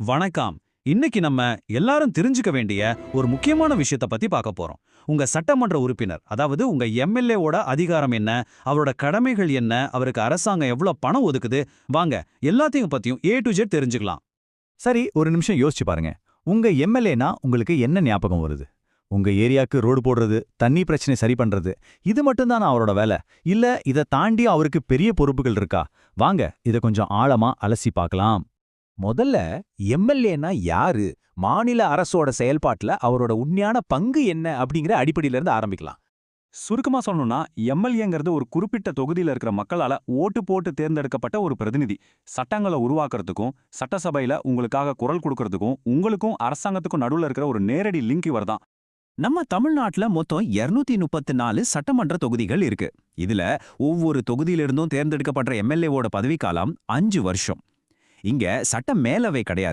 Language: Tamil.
வணக்கம். இன்னைக்கு நம்ம எல்லாரும் தெரிஞ்சுக்க வேண்டிய ஒரு முக்கியமான விஷயத்த பத்தி பார்க்க போறோம். உங்க சட்டமன்ற உறுப்பினர், அதாவது உங்க எம்எல்ஏவோட அதிகாரம் என்ன, அவரோட கடமைகள் என்ன, அவருக்கு அரசாங்கம் எவ்வளவு பணம் ஒதுக்குது, வாங்க எல்லாத்தையும் பத்தியும் A to Z தெரிஞ்சுக்கலாம். சரி, ஒரு நிமிஷம் யோசிச்சு பாருங்க. உங்க எம்எல்ஏனா உங்களுக்கு என்ன ஞாபகம் வருது? உங்க ஏரியாக்கு ரோடு போடுறது, தண்ணி பிரச்சனை சரி பண்றது, இது மட்டும்தானா அவரோட வேலை? இல்ல இத தாண்டி அவருக்கு பெரிய பொறுப்புகள் இருக்கா? வாங்க இத கொஞ்சம் ஆழமா அலசி பார்க்கலாம். முதல்ல எம்எல்ஏனா யாரு, மாநில அரசோட செயல்பாட்டுல அவரோட உண்மையான பங்கு என்ன அப்படிங்கிற அடிப்படையில இருந்து ஆரம்பிக்கலாம். சுருக்கமா சொல்லணும்னா எம்எல்ஏங்கிறது ஒரு குறிப்பிட்ட தொகுதியில இருக்கிற மக்களால ஓட்டு போட்டு தேர்ந்தெடுக்கப்பட்ட ஒரு பிரதிநிதி. சட்டங்களை உருவாக்குறதுக்கும் சட்டசபையில உங்களுக்காக குரல் கொடுக்கறதுக்கும் உங்களுக்கும் அரசாங்கத்துக்கும் நடுவுல இருக்கிற ஒரு நேரடி லிங்க் இவர்தான். நம்ம தமிழ்நாட்டுல மொத்தம் 234 சட்டமன்ற தொகுதிகள் இருக்கு. இதுல ஒவ்வொரு தொகுதியிலிருந்தும் தேர்ந்தெடுக்கப்படுற எம்எல்ஏவோட பதவிக்காலம் 5 வருஷம். இங்க சட்ட மேலவை கிடையாது,